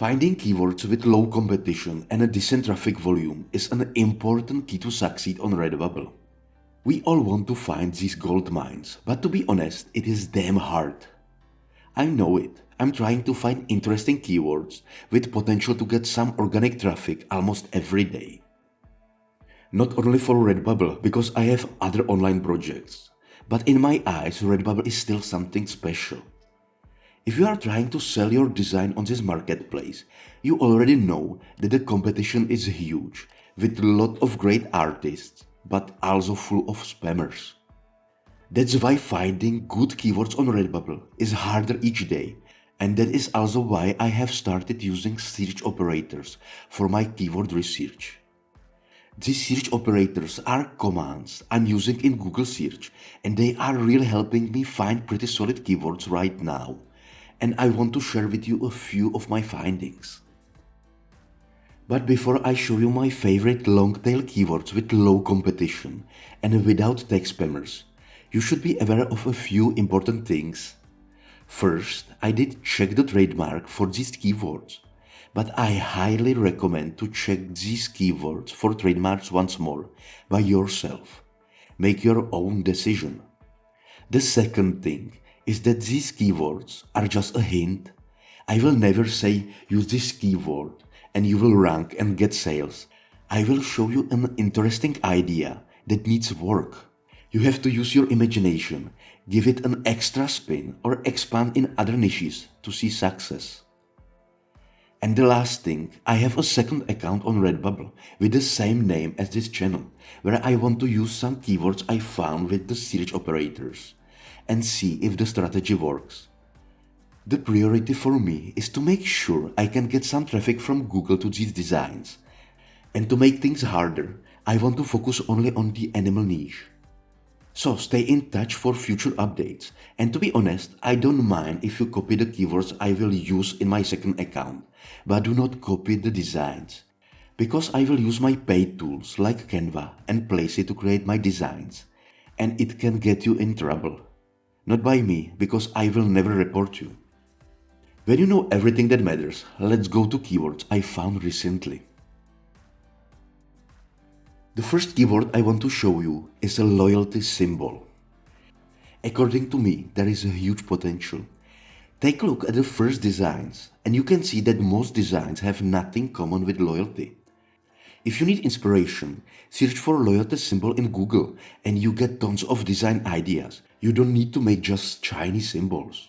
Finding keywords with low competition and a decent traffic volume is an important key to succeed on Redbubble. We all want to find these gold mines, but to be honest, it is damn hard. I know it. I'm trying to find interesting keywords with potential to get some organic traffic almost every day. Not only for Redbubble, because I have other online projects, but in my eyes, Redbubble is still something special. If you are trying to sell your design on this marketplace, you already know that the competition is huge, with a lot of great artists, but also full of spammers. That's why finding good keywords on Redbubble is harder each day, and that is also why I have started using search operators for my keyword research. These search operators are commands I'm using in Google search, and they are really helping me find pretty solid keywords right now, and I want to share with you a few of my findings. But before I show you my favorite long-tail keywords with low competition and without tech spammers, you should be aware of a few important things. First, I did check the trademark for these keywords, but I highly recommend to check these keywords for trademarks once more by yourself. Make your own decision. The second thing is that these keywords are just a hint. I will never say use this keyword and you will rank and get sales. I will show you an interesting idea that needs work. You have to use your imagination, give it an extra spin or expand in other niches to see success. And the last thing, I have a second account on Redbubble with the same name as this channel, where I want to use some keywords I found with the search operators and see if the strategy works. The priority for me is to make sure I can get some traffic from Google to these designs. And to make things harder, I want to focus only on the animal niche. So stay in touch for future updates, and to be honest, I don't mind if you copy the keywords I will use in my second account, but do not copy the designs, because I will use my paid tools like Canva and Placeit to create my designs, and it can get you in trouble. Not by me, because I will never report you. When you know everything that matters, let's go to keywords I found recently. The first keyword I want to show you is a loyalty symbol. According to me, there is a huge potential. Take a look at the first designs, and you can see that most designs have nothing common with loyalty. If you need inspiration, search for loyalty symbol in Google and you get tons of design ideas. You don't need to make just shiny symbols.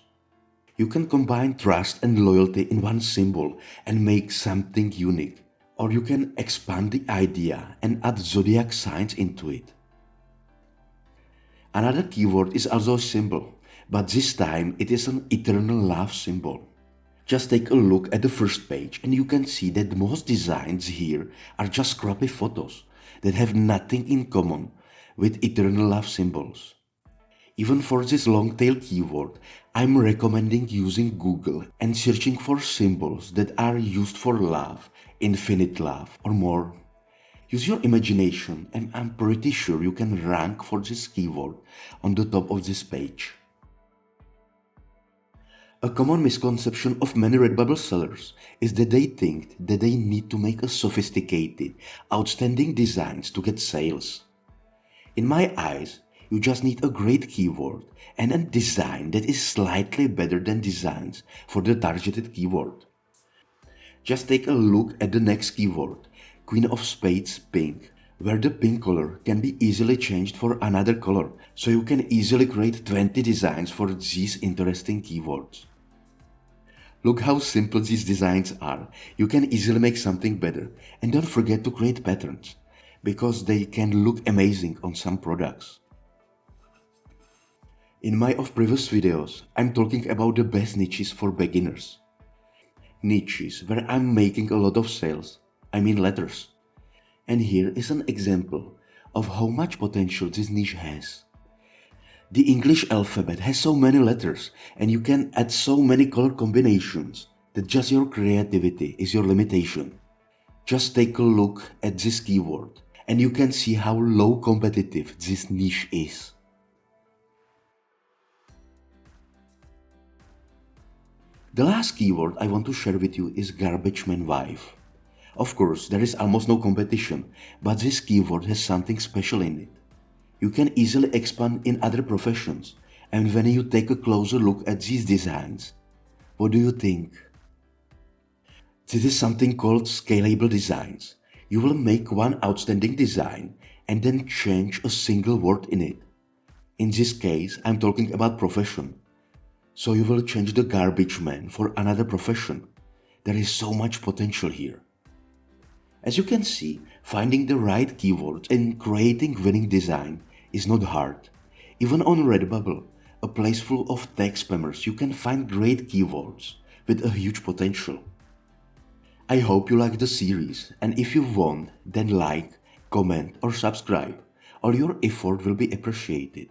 You can combine trust and loyalty in one symbol and make something unique. Or you can expand the idea and add zodiac signs into it. Another keyword is also a symbol, but this time it is an eternal love symbol. Just take a look at the first page and you can see that most designs here are just crappy photos that have nothing in common with eternal love symbols. Even for this long tail keyword, I'm recommending using Google and searching for symbols that are used for love, infinite love or more. Use your imagination and I'm pretty sure you can rank for this keyword on the top of this page. A common misconception of many Redbubble sellers is that they think that they need to make a sophisticated, outstanding designs to get sales. In my eyes, you just need a great keyword and a design that is slightly better than designs for the targeted keyword. Just take a look at the next keyword, Queen of Spades Pink, where the pink color can be easily changed for another color, so you can easily create 20 designs for these interesting keywords. Look how simple these designs are. You can easily make something better, and don't forget to create patterns, because they can look amazing on some products. In my previous videos, I'm talking about the best niches for beginners. Niches where I'm making a lot of sales, I mean letters. And here is an example of how much potential this niche has. The English alphabet has so many letters and you can add so many color combinations that just your creativity is your limitation. Just take a look at this keyword and you can see how low competitive this niche is. The last keyword I want to share with you is garbage man wife. Of course, there is almost no competition, but this keyword has something special in it. You can easily expand in other professions, and when you take a closer look at these designs, what do you think? This is something called scalable designs. You will make one outstanding design and then change a single word in it. In this case, I'm talking about profession. So you will change the garbage man for another profession. There is so much potential here. As you can see, finding the right keywords and creating winning design is not hard. Even on Redbubble, a place full of tech spammers, you can find great keywords with a huge potential. I hope you like the series, and if you want, then like, comment or subscribe. All your effort will be appreciated.